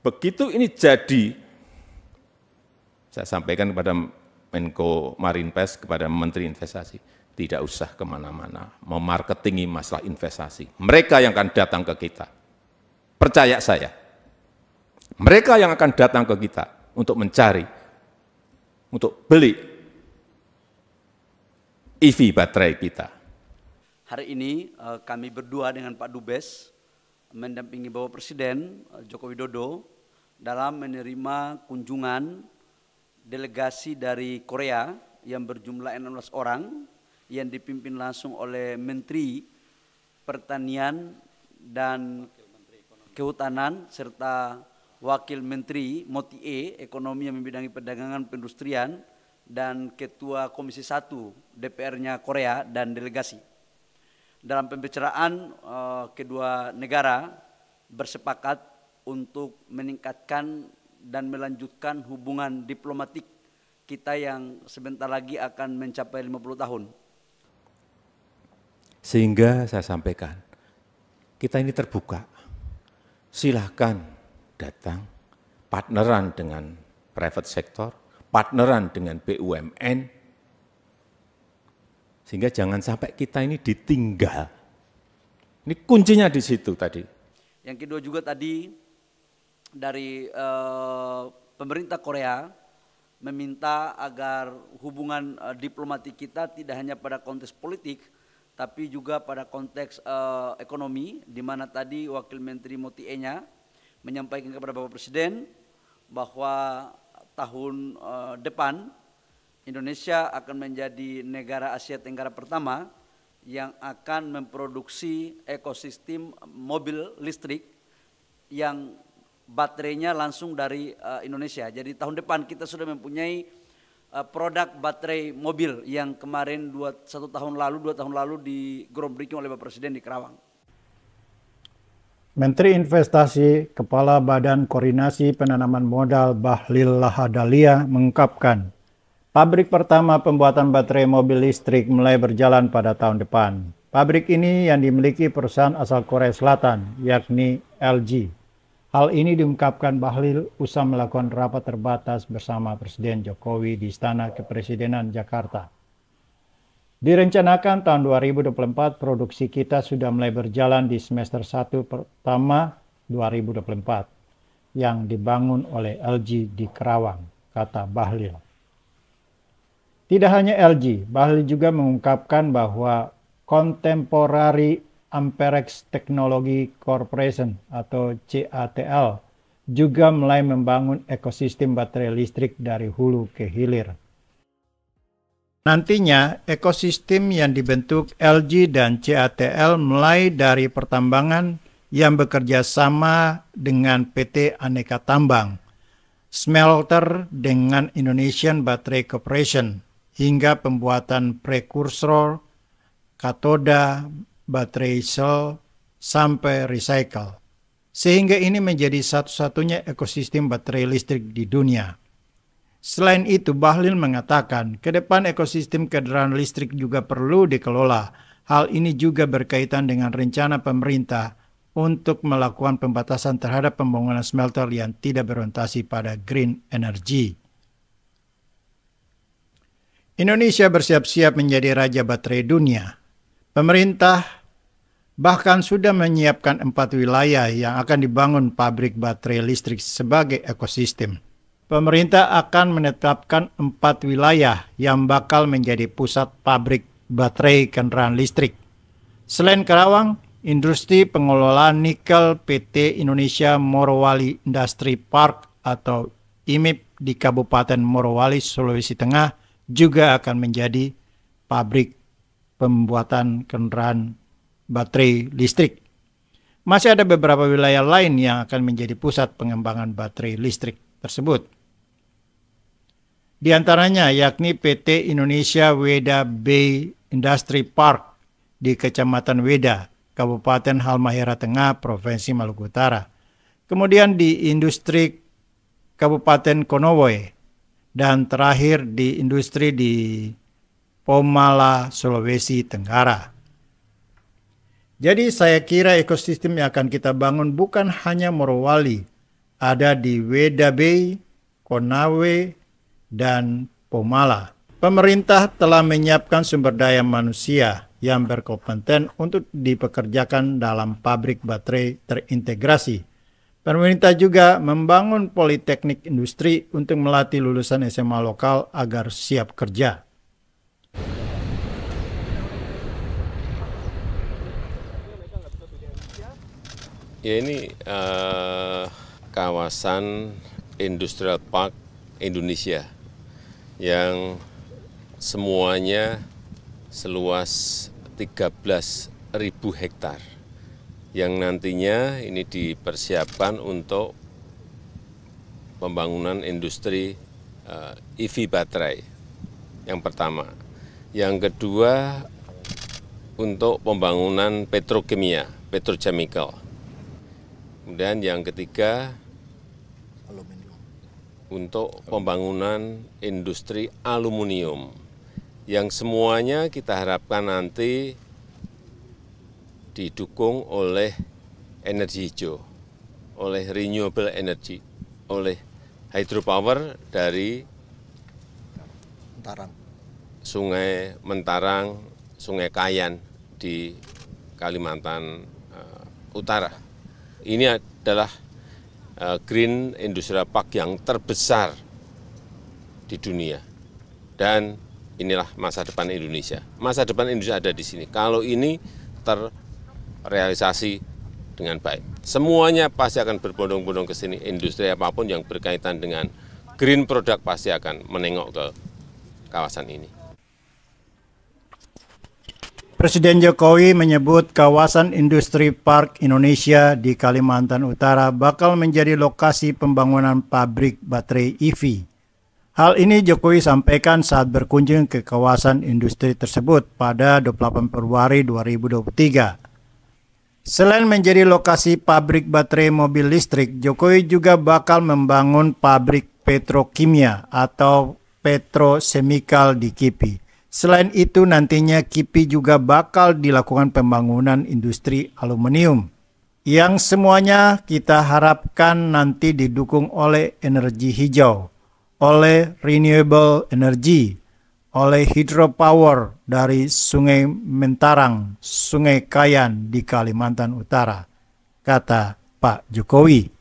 Begitu ini jadi, saya sampaikan kepada Menko Marinvest, kepada Menteri Investasi, tidak usah kemana-mana memarketingi masalah investasi. Mereka yang akan datang ke kita. Percaya saya, mereka yang akan datang ke kita untuk mencari, untuk beli EV baterai kita. Hari ini kami berdua dengan Pak Dubes mendampingi Bapak Presiden Joko Widodo dalam menerima kunjungan delegasi dari Korea yang berjumlah 16 orang yang dipimpin langsung oleh Menteri Pertanian dan Kehutanan serta Wakil Menteri Motie Ekonomi yang membidangi perdagangan perindustrian dan Ketua Komisi 1 DPR-nya Korea dan delegasi. Dalam pembicaraan kedua negara bersepakat untuk meningkatkan dan melanjutkan hubungan diplomatik kita yang sebentar lagi akan mencapai 50 tahun. Sehingga saya sampaikan, kita ini terbuka. Silahkan datang, partneran dengan private sector, partneran dengan BUMN, sehingga jangan sampai kita ini ditinggal. Ini kuncinya di situ tadi. Yang kedua juga tadi dari pemerintah Korea meminta agar hubungan diplomatik kita tidak hanya pada konteks politik, tapi juga pada konteks ekonomi, di mana tadi Wakil Menteri Motie-nya menyampaikan kepada Bapak Presiden bahwa tahun depan Indonesia akan menjadi negara Asia Tenggara pertama yang akan memproduksi ekosistem mobil listrik yang baterainya langsung dari Indonesia. Jadi tahun depan kita sudah mempunyai produk baterai mobil yang kemarin 2 tahun lalu di groundbreaking oleh Bapak Presiden di Kerawang. Menteri Investasi, Kepala Badan Koordinasi Penanaman Modal Bahlil Lahadalia mengungkapkan, pabrik pertama pembuatan baterai mobil listrik mulai berjalan pada tahun depan. Pabrik ini yang dimiliki perusahaan asal Korea Selatan, yakni LG. Hal ini diungkapkan Bahlil usai melakukan rapat terbatas bersama Presiden Jokowi di Istana Kepresidenan Jakarta. Direncanakan tahun 2024 produksi kita sudah mulai berjalan di semester 1 pertama 2024 yang dibangun oleh LG di Kerawang, kata Bahlil. Tidak hanya LG, Bahlil juga mengungkapkan bahwa Contemporary Amperex Technology Corporation atau CATL juga mulai membangun ekosistem baterai listrik dari hulu ke hilir. Nantinya, ekosistem yang dibentuk LG dan CATL mulai dari pertambangan yang bekerja sama dengan PT Aneka Tambang, smelter dengan Indonesian Battery Corporation, hingga pembuatan prekursor, katoda, baterai sel, sampai recycle. Sehingga ini menjadi satu-satunya ekosistem baterai listrik di dunia. Selain itu, Bahlil mengatakan, ke depan ekosistem kendaraan listrik juga perlu dikelola. Hal ini juga berkaitan dengan rencana pemerintah untuk melakukan pembatasan terhadap pembangunan smelter yang tidak berorientasi pada green energy. Indonesia bersiap-siap menjadi raja baterai dunia. Pemerintah bahkan sudah menyiapkan 4 wilayah yang akan dibangun pabrik baterai listrik sebagai ekosistem. Pemerintah akan menetapkan 4 wilayah yang bakal menjadi pusat pabrik baterai kendaraan listrik. Selain Kerawang, industri pengelolaan nikel PT Indonesia Morowali Industry Park atau IMIP di Kabupaten Morowali, Sulawesi Tengah juga akan menjadi pabrik pembuatan kendaraan baterai listrik. Masih ada beberapa wilayah lain yang akan menjadi pusat pengembangan baterai listrik tersebut. Di antaranya yakni PT Indonesia Weda Bay Industry Park di Kecamatan Weda, Kabupaten Halmahera Tengah, Provinsi Maluku Utara. Kemudian di industri Kabupaten Konawe, dan terakhir di industri di Pomala, Sulawesi Tenggara. Jadi saya kira ekosistem yang akan kita bangun bukan hanya Morowali ada di Weda Bay, Konawe, dan Pomala. Pemerintah telah menyiapkan sumber daya manusia yang berkompeten untuk dipekerjakan dalam pabrik baterai terintegrasi. Pemerintah juga membangun politeknik industri untuk melatih lulusan SMA lokal agar siap kerja. Ya, ini kawasan Industrial Park Indonesia yang semuanya seluas 13.000 hektar yang nantinya ini dipersiapkan untuk pembangunan industri EV baterai yang pertama. Yang kedua untuk pembangunan petrokimia, petrochemical. Kemudian yang ketiga untuk pembangunan industri aluminium yang semuanya kita harapkan nanti didukung oleh energi hijau, oleh renewable energy, oleh hydropower dari Sungai Mentarang, Sungai Kayan di Kalimantan Utara. Ini adalah Green Industrial Park yang terbesar di dunia. Dan inilah masa depan Indonesia. Masa depan Indonesia ada di sini. Kalau ini terrealisasi dengan baik. Semuanya pasti akan berbondong-bondong ke sini. Industri apapun yang berkaitan dengan green product pasti akan menengok ke kawasan ini. Presiden Jokowi menyebut kawasan Industri Park Indonesia di Kalimantan Utara bakal menjadi lokasi pembangunan pabrik baterai EV. Hal ini Jokowi sampaikan saat berkunjung ke kawasan industri tersebut pada 28 Februari 2023. Selain menjadi lokasi pabrik baterai mobil listrik, Jokowi juga bakal membangun pabrik petrokimia atau petrochemical di KIPI. Selain itu nantinya KIPI juga bakal dilakukan pembangunan industri aluminium yang semuanya kita harapkan nanti didukung oleh energi hijau, oleh renewable energy, oleh hydropower dari Sungai Mentarang, Sungai Kayan di Kalimantan Utara, kata Pak Jokowi.